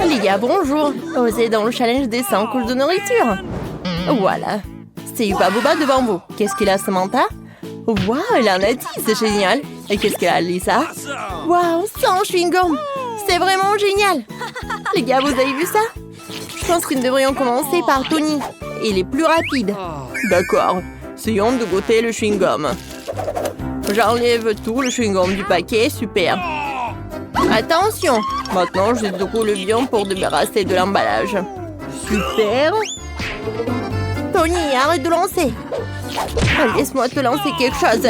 Les gars, bonjour. Osez dans le challenge des 100 couches de nourriture. Voilà. C'est Yuba Booba devant vous. Qu'est-ce qu'il a, Samantha? Waouh, elle en a 10, c'est génial. Et qu'est-ce qu'elle a, Lisa? Waouh, 100 chewing-gum. C'est vraiment génial. Les gars, vous avez vu ça? Je pense que nous devrions commencer par Tony. Il est plus rapide. D'accord. Essayons de goûter le chewing-gum. J'enlève tout le chewing-gum du paquet. Super. Attention. Maintenant, je déroule bien pour débarrasser de l'emballage. Super. Tony, arrête de lancer. Laisse-moi te lancer quelque chose.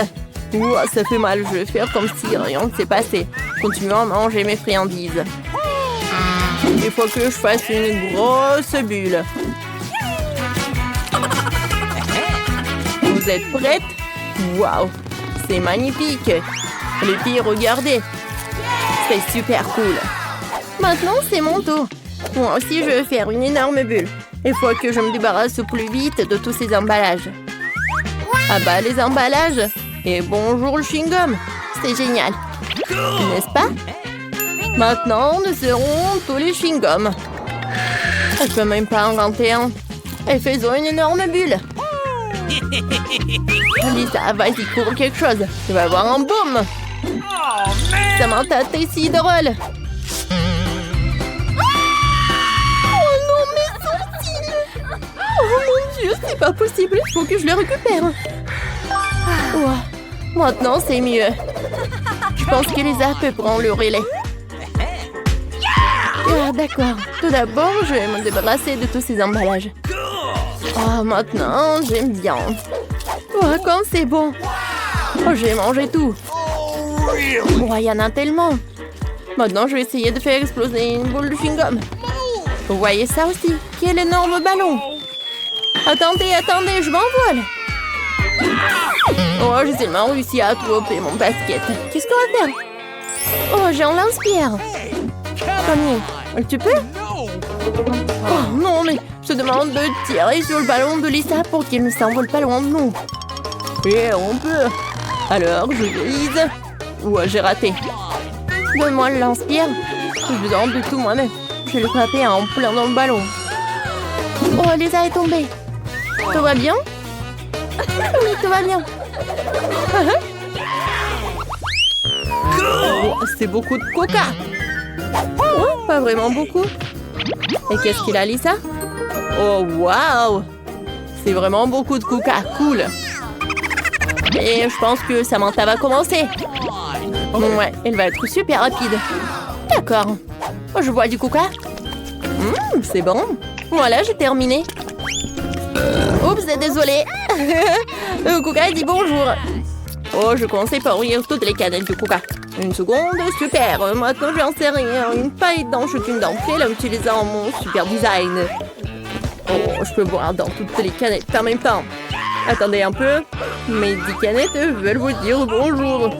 Ouah, ça fait mal. Je vais faire comme si rien ne s'est passé. Continuons à manger mes friandises. Il faut que je fasse une grosse bulle. Vous êtes prêtes? Waouh, c'est magnifique. Les filles, regardez. C'est super cool. Maintenant, c'est mon tour. Moi aussi, je vais faire une énorme bulle. Il faut que je me débarrasse au plus vite de tous ces emballages. Ah bah, les emballages. Et bonjour le chewing-gum. C'est génial. N'est-ce pas? Maintenant, nous serons tous les chewing-gums. Je peux même pas en rentrer un. Et faisons une énorme bulle. Lisa, vas-y, cours quelque chose. Tu vas avoir un boom. Samantha, t'es si drôle. Oh non, mes sourcils. Oh mon Dieu, c'est pas possible. Il faut que je les récupère. Ouais. Maintenant, c'est mieux. Je pense que Lisa peut prendre le relais. Ah, d'accord. Tout d'abord, je vais me débarrasser de tous ces emballages. Oh, maintenant, j'aime bien. Oh, comme c'est bon. Oh, j'ai mangé tout. Oh, il y en a tellement. Maintenant, je vais essayer de faire exploser une boule de chewing-gum. Vous voyez ça aussi? Quel énorme ballon. Attendez, attendez, je m'envole. Oh, j'ai tellement réussi à attraper mon basket. Qu'est-ce qu'on va faire? Oh, j'en lance-pierre. Tony, tu peux? Oh non, mais je te demande de tirer sur le ballon de Lisa pour qu'il ne s'envole pas loin de nous. Et on peut. Alors, je vise. Ouais, j'ai raté. Donne-moi le lance-pierre. J'ai besoin de tout moi-même. Je vais le frapper en plein dans le ballon. Oh, Lisa est tombée. Tout va bien? Oui, tout va bien. Oh, c'est beaucoup de coca. Oh, pas vraiment beaucoup. Et qu'est-ce qu'il a, Lisa? Oh, waouh! C'est vraiment beaucoup de coca. Cool. Et je pense que Samantha va commencer. Ouais, elle va être super rapide. D'accord. Oh, je vois du coca. C'est bon. Voilà, j'ai terminé. Oups, désolée. Le coca dit bonjour. Oh, je commençais par ouvrir toutes les canettes de coca. Une seconde, super. Maintenant, j'en sais rien. Une paille dans chacune d'entre elles en utilisant mon super design. Oh, je peux boire dans toutes les canettes en même temps. Attendez un peu. Mes 10 canettes veulent vous dire bonjour.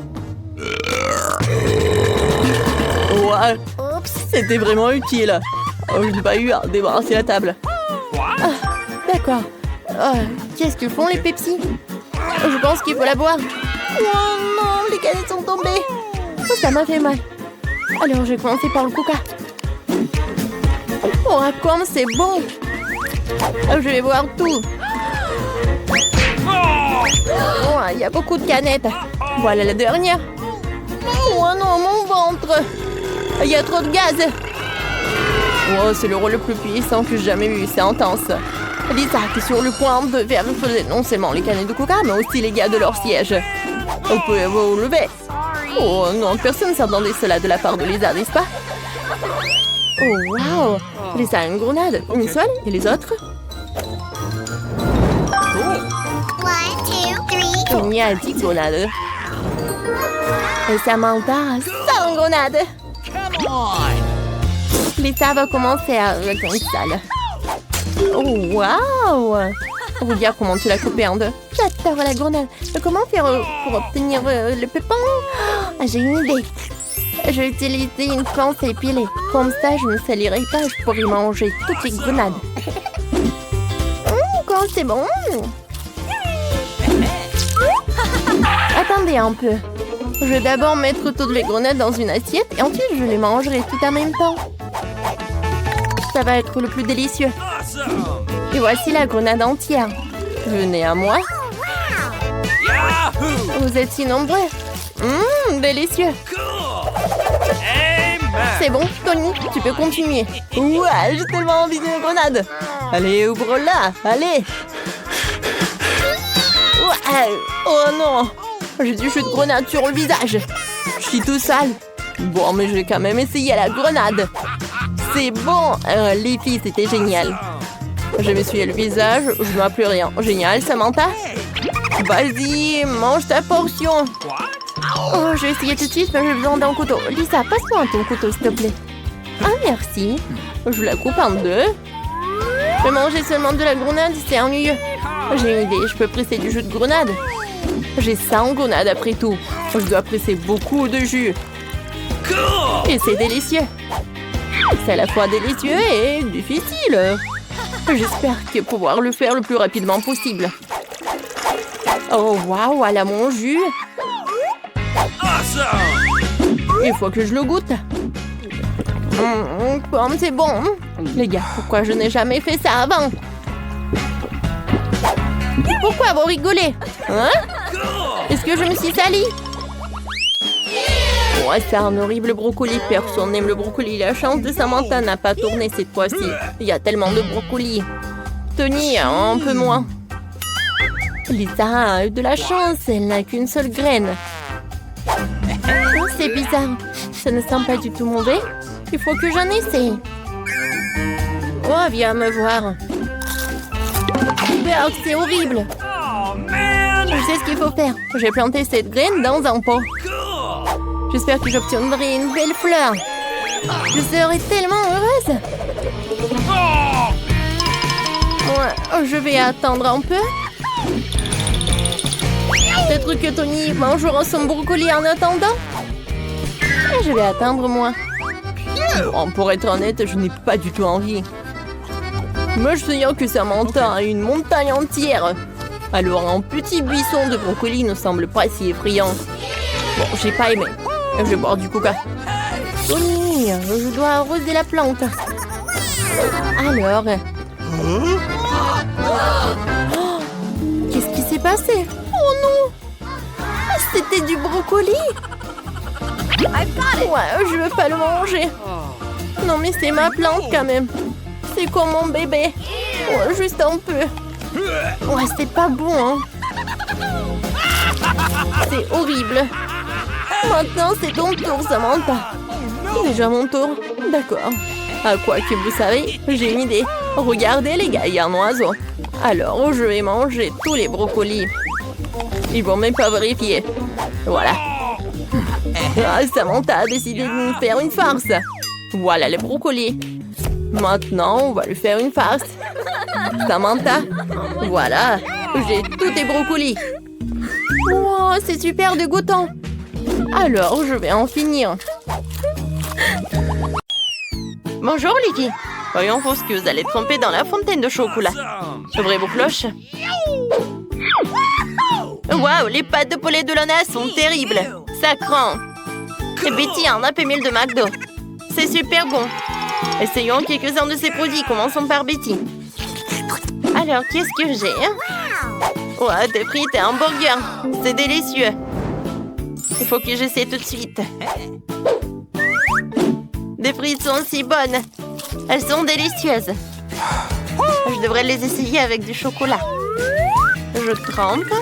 Ouais. Oups, c'était vraiment utile. Oh, je n'ai pas eu à débarrasser la table. Ah, d'accord. Oh, qu'est-ce que font les Pepsi? Je pense qu'il faut la boire. Oh non, les canettes sont tombées. Oh, ça m'a fait mal. Alors, je vais commencer par le coca. Oh, comme c'est bon. Oh, je vais boire tout. Oh, il y a beaucoup de canettes. Voilà la dernière. Oh non, mon ventre. Il y a trop de gaz. Oh, c'est le rôle le plus puissant que j'ai jamais vu. C'est intense. Lisa est sur le point de faire exploser non seulement les canettes de coca, mais aussi les gars de leur siège. Vous pouvez vous lever. Oh non, personne ne s'attendait cela de la part de Lisa, n'est-ce pas? Oh, wow. Lisa a une grenade. Une seule? Et les autres? Il y a 10 grenades. Et Samantha a 100 grenades. Lisa va commencer à retourner sale. Oh, waouh! Vous dire comment tu l'as coupé en deux. J'adore la grenade. Mais comment faire pour obtenir le pépin? Ah, j'ai une idée. Je vais utiliser une planche épilée. Comme ça, je ne salirai pas. Je pourrai manger toutes les grenades. Quand c'est bon. Attendez un peu. Je vais d'abord mettre toutes les grenades dans une assiette et ensuite je les mangerai tout en même temps. ça va être le plus délicieux. Et voici la grenade entière. Venez à moi. Vous êtes si nombreux. Délicieux. C'est bon, Tony, tu peux continuer. Ouais, j'ai tellement envie d'une grenade. Allez, ouvre-la, allez. Ouais. Oh non, j'ai du jus de grenade sur le visage. Je suis tout sale. Bon, mais je vais quand même essayer la grenade. C'est bon. Les filles, c'était génial. Je m'essuie le visage, je ne vois plus rien. Génial, Samantha. Vas-y, mange ta portion. Oh, je vais essayer tout de suite, mais j'ai besoin d'un couteau. Lisa, passe-moi ton couteau, s'il te plaît. Ah, merci. Je la coupe en deux. Mais manger seulement de la grenade, c'est ennuyeux. J'ai une idée, je peux presser du jus de grenade. J'ai 100 grenades après tout. Je dois presser beaucoup de jus. Et c'est délicieux. C'est à la fois délicieux et difficile. J'espère que pouvoir le faire le plus rapidement possible. Oh, waouh, elle a mon jus. Il faut que je le goûte. Pomme, c'est bon. Les gars, pourquoi je n'ai jamais fait ça avant? Pourquoi vous rigolez? Hein? Est-ce que je me suis salie? Ouais, c'est un horrible brocoli. Personne n'aime le brocoli. La chance de Samantha n'a pas tourné cette fois-ci. Il y a tellement de brocoli. Tony, un peu moins. Lisa a eu de la chance. Elle n'a qu'une seule graine. Oh, c'est bizarre. Ça ne sent pas du tout mauvais. Il faut que j'en essaye. Oh, viens me voir. Berg, c'est horrible. Je sais ce qu'il faut faire. Je vais planter cette graine dans un pot. J'espère que j'obtiendrai une belle fleur. Je serai tellement heureuse. Ouais, je vais attendre un peu. Peut-être que Tony mangera son brocoli en attendant. Et je vais attendre moi. Bon, pour être honnête, je n'ai pas du tout envie. Moi, je sais que Samantha a une montagne entière. Alors, un petit buisson de brocoli ne semble pas si effrayant. Bon, j'ai pas aimé. Je vais boire du coca. Tony, je dois arroser la plante. Alors... Oh, qu'est-ce qui s'est passé? Oh non! C'était du brocoli? Ouais, je veux pas le manger. Non, mais c'est ma plante quand même. C'est comme mon bébé. Ouais, juste un peu. Ouais, c'est pas bon, hein. C'est horrible. Maintenant, c'est ton tour, Samantha. Déjà mon tour? D'accord. À quoi que vous savez, j'ai une idée. Regardez, les gars, il y a un oiseau. Alors, je vais manger tous les brocolis. Ils vont même pas vérifier. Voilà. Ah, Samantha a décidé de nous faire une farce. Voilà les brocolis. Maintenant, on va lui faire une farce. Samantha, voilà, j'ai tous tes brocolis. Wow, c'est super dégoûtant. Alors, je vais en finir. Bonjour, les filles. Voyons voir ce que vous allez tremper dans la fontaine de chocolat. Ouvrez vos cloches. Waouh, les pâtes de poulet de Lana sont terribles. Ça craint. Et Betty a un Happy Meal de McDo. C'est super bon. Essayons quelques-uns de ces produits. Commençons par Betty. Alors, qu'est-ce que j'ai? Ouais, des frites et un burger. C'est délicieux. Il faut que j'essaie tout de suite. Des frites sont si bonnes. Elles sont délicieuses. Je devrais les essayer avec du chocolat. Je trempe.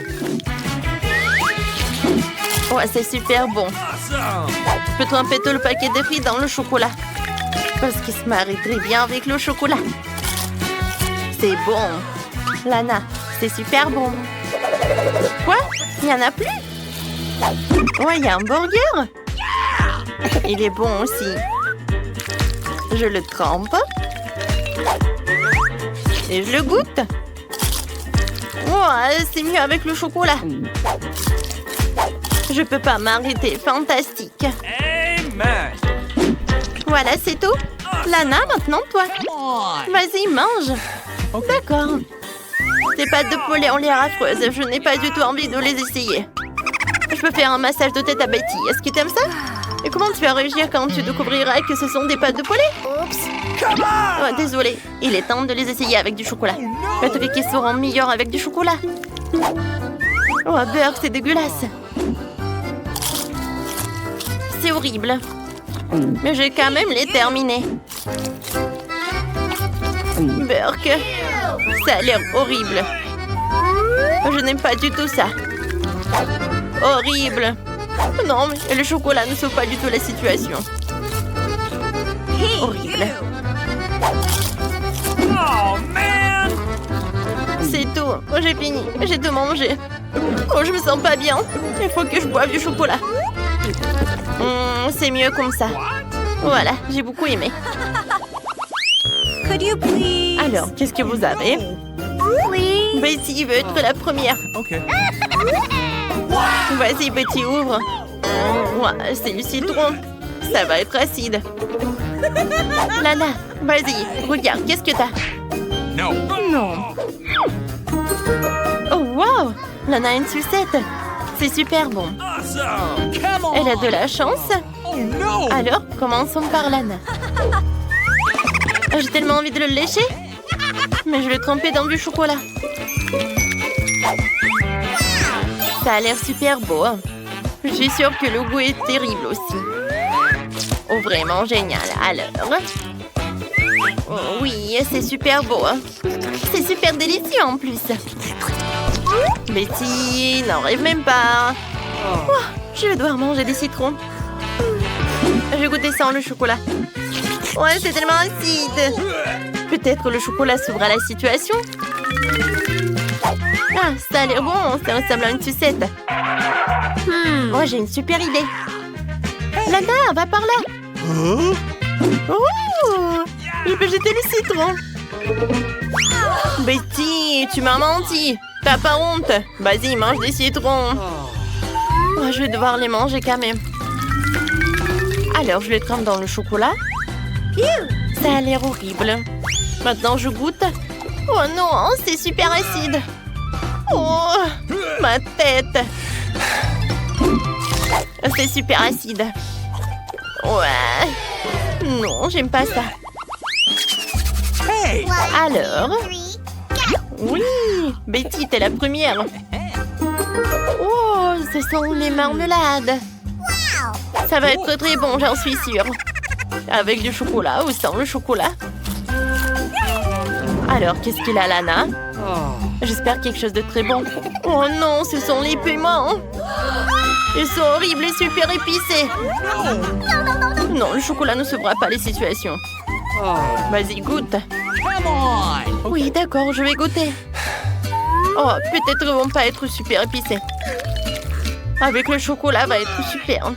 Ouais, c'est super bon. Je peux tremper tout le paquet de frites dans le chocolat. Parce qu'il se marie très bien avec le chocolat. C'est bon. Lana, c'est super bon. Quoi? Il n'y en a plus? Ouais, il y a un burger. Il est bon aussi. Je le trempe. Et je le goûte. Ouais, c'est mieux avec le chocolat. Je peux pas m'arrêter. Fantastique. Voilà, c'est tout. Lana, maintenant toi. Vas-y, mange. D'accord. Tes pâtes de poulet ont l'air affreuses. Je n'ai pas du tout envie de les essayer. Je peux faire un massage de tête à Betty. Est-ce que t'aimes ça? Et comment tu vas réagir quand tu découvriras que ce sont des pâtes de poulet? Oups. Oh, désolé. Il est temps de les essayer avec du chocolat. Les trucs seront meilleurs avec du chocolat. Oh, beurre, c'est dégueulasse. C'est horrible. Mais j'ai quand même les terminés. Burk, ça a l'air horrible. Je n'aime pas du tout ça. Horrible. Non, mais le chocolat ne sauve pas du tout la situation. Horrible. C'est tout. J'ai fini. J'ai tout mangé. Oh, je me sens pas bien. Il faut que je boive du chocolat. C'est mieux comme ça. Voilà, j'ai beaucoup aimé. Alors, qu'est-ce que vous avez? Betty veut être la première. Vas-y, Betty, ouvre. Ouais, c'est du citron. Ça va être acide. Lana, vas-y, regarde, qu'est-ce que t'as? Non. Oh, wow! Lana a une sucette. C'est super bon. Elle a de la chance. Alors, commençons par Lana. J'ai tellement envie de le lécher. Mais je vais tremper dans du chocolat. Ça a l'air super beau. Je suis sûre que le goût est terrible aussi. Oh, vraiment génial. Alors... Oh, oui, c'est super beau. C'est super délicieux en plus. Betty, n'en rêve même pas. Oh, je vais devoir manger des citrons. Je vais goûter sans le chocolat. Ouais, c'est tellement acide. Peut-être le chocolat sauvera la situation. Ah, ça a l'air bon. Ça ressemble à une sucette. Oh, j'ai une super idée. Lana, va par là. Oh, je peux jeter le citron. Betty, tu m'as menti. T'as pas honte? Vas-y, mange des citrons. Oh, je vais devoir les manger quand même. Alors, je les trempe dans le chocolat. Ça a l'air horrible. Maintenant, je goûte. Oh non, c'est super acide. Oh, ma tête. C'est super acide. Ouais. Non, j'aime pas ça. Alors... Oui, Betty, t'es la première. Oh, ce sont les marmelades. Ça va être très bon, j'en suis sûre. Avec du chocolat ou sans le chocolat. Alors, qu'est-ce qu'il a, Lana? J'espère quelque chose de très bon. Oh non, ce sont les piments. Ils sont horribles et super épicés. Non, le chocolat ne sauvera pas les situations. Vas-y, goûte. Oui, d'accord, je vais goûter. Oh, peut-être ils vont pas être super épicés. Avec le chocolat, va être super.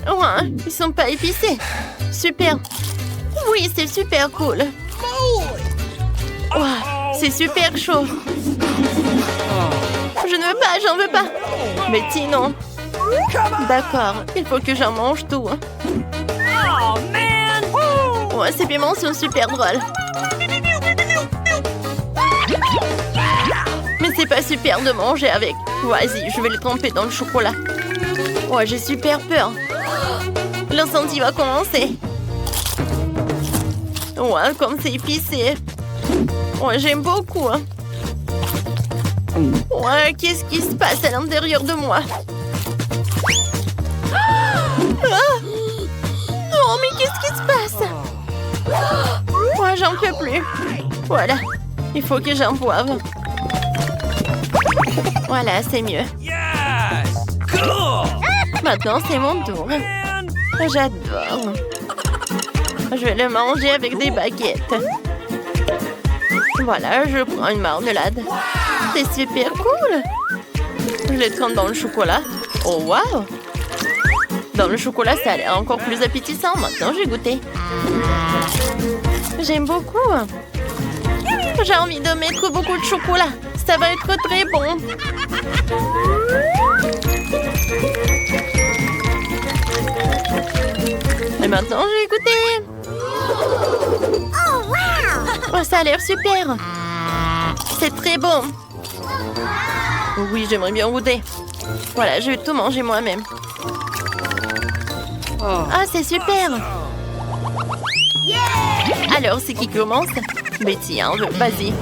Ouais, ils sont pas épicés. Super. Oui, c'est super cool. Wow, c'est super chaud. Je ne veux pas, j'en veux pas. Betty, non. D'accord, il faut que j'en mange tout. Ouais, ces piments sont super drôles. Mais c'est pas super de manger avec. Vas-y, je vais les tremper dans le chocolat. Ouais, j'ai super peur. L'incendie va commencer. Ouais, comme c'est épicé. Ouais, j'aime beaucoup. Ouais, qu'est-ce qui se passe à l'intérieur de moi? Ah! Oh, mais qu'est-ce qui se passe? Ouais, j'en peux plus. Voilà, il faut que j'en boive. Voilà, c'est mieux. Maintenant, c'est mon tour. J'adore. Je vais le manger avec des baguettes. Voilà, je prends une marmelade. C'est super cool. Je les trempe dans le chocolat. Oh, waouh! Dans le chocolat, ça a l'air encore plus appétissant. Maintenant, je vais goûter. J'aime beaucoup. J'ai envie de mettre beaucoup de chocolat. Ça va être très bon. Et maintenant, je vais goûter. Oh, ça a l'air super. C'est très bon. Oui, j'aimerais bien goûter. Voilà, je vais tout manger moi-même. Ah, c'est super! Alors, c'est qui commence? Betty, hein, vas-y.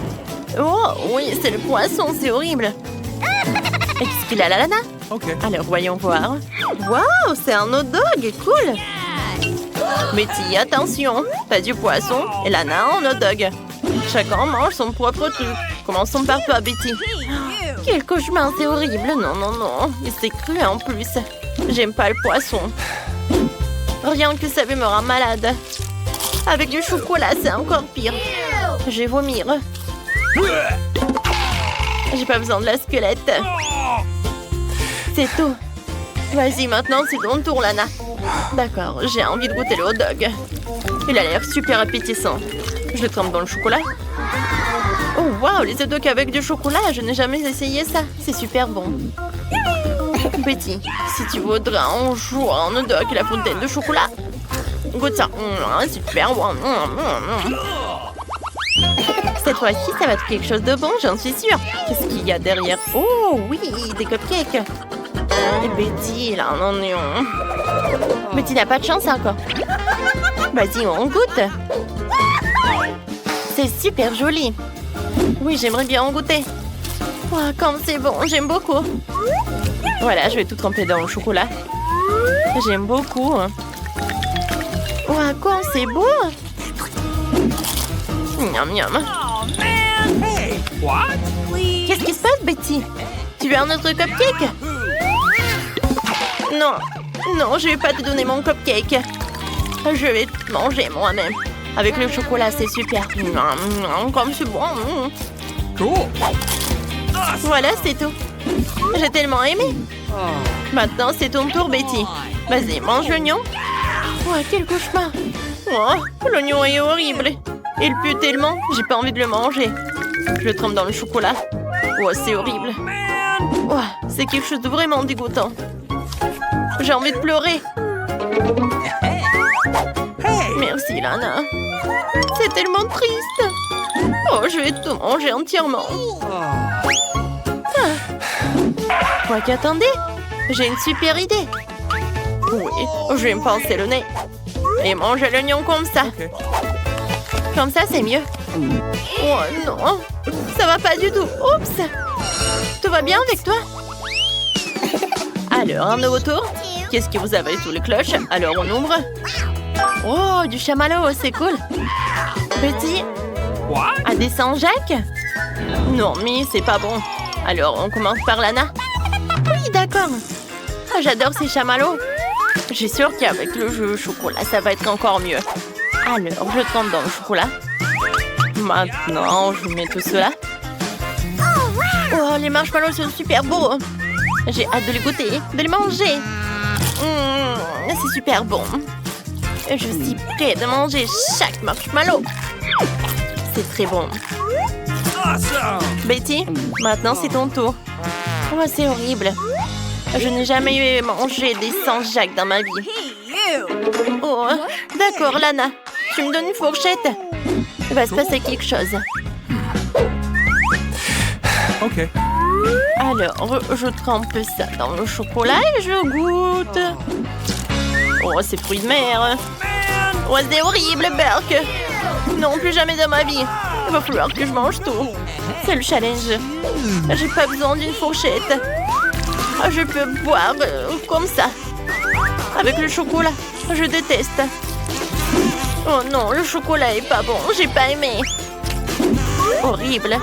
Oh, oui, c'est le poisson, c'est horrible. Qu'est-ce qu'il a, la Lana? Alors, voyons voir. Waouh, c'est un hot dog, cool! Betty, attention, pas du poisson et Lana en hot dog. Chacun mange son propre truc. Commençons par toi, Betty. Quel cauchemar, c'est horrible. Non, non, non. Et c'est cru en plus. J'aime pas le poisson. Rien que ça me rend malade. Avec du chocolat, c'est encore pire. Je vais vomir. J'ai pas besoin de la squelette. C'est tout. Vas-y, maintenant, c'est ton tour, Lana. D'accord, j'ai envie de goûter le hot dog. Il a l'air super appétissant. Je le trempe dans le chocolat. Oh, waouh, les hot dogs avec du chocolat, je n'ai jamais essayé ça. C'est super bon. Betty, si tu voudrais un jour un hot dog et la fontaine de chocolat, goûte ça. Super bon. Cette fois-ci, ça va être quelque chose de bon, j'en suis sûre. Qu'est-ce qu'il y a derrière? Oh, oui, des cupcakes. Et Betty, il a un oignon. Betty n'a pas de chance encore. Vas-y, on goûte. C'est super joli. Oui, j'aimerais bien en goûter. Oh, comme c'est bon, j'aime beaucoup. Voilà, je vais tout tremper dans le chocolat. J'aime beaucoup. Oh, comme c'est beau. Miam, miam. Qu'est-ce qui se passe, Betty? Tu veux un autre cupcake? Non, non, je vais pas te donner mon cupcake. Je vais te manger moi-même. Avec le chocolat, c'est super. Comme c'est bon. Voilà, c'est tout. J'ai tellement aimé. Maintenant, c'est ton tour, Betty. Vas-y, mange l'oignon. Oh, quel cauchemar. Oh, l'oignon est horrible. Il pue tellement, j'ai pas envie de le manger. Je le trempe dans le chocolat. Oh, c'est horrible. Oh, c'est quelque chose de vraiment dégoûtant. J'ai envie de pleurer. Merci, Lana. C'est tellement triste. Oh, je vais tout manger entièrement. Quoi qu'attendez, j'ai une super idée. Oui, je vais me pincer le nez. Et manger l'oignon comme ça. Comme ça, c'est mieux. Oh non, ça va pas du tout. Oups. Tout va bien avec toi? Alors, un nouveau tour. Qu'est-ce que vous avez sous les cloches? Alors, on ouvre. Oh, du chamallow, c'est cool. Petit. À des Saint-Jacques? Non, mais c'est pas bon. Alors, on commence par Lana. Oui, d'accord. Oh, j'adore ces chamallows. Je suis sûre qu'avec le jus au chocolat, ça va être encore mieux. Alors, je trempe dans le chocolat. Maintenant, je mets tout cela. Oh, les marshmallows sont super beaux. J'ai hâte de les goûter, de les manger. C'est super bon. Je suis prête de manger chaque marshmallow. C'est très bon. Betty, maintenant c'est ton tour. Oh, c'est horrible. Je n'ai jamais mangé des Saint-Jacques dans ma vie. Oh, d'accord, Lana. Tu me donnes une fourchette? Il va se passer quelque chose. Ok. Alors, je trempe ça dans le chocolat et je goûte. Oh, c'est fruits de mer. Oh, c'est horrible, Burke. Non, plus jamais dans ma vie. Il va falloir que je mange tout. C'est le challenge. J'ai pas besoin d'une fourchette. Je peux boire comme ça. Avec le chocolat. Je déteste. Oh non, le chocolat est pas bon. J'ai pas aimé. Horrible.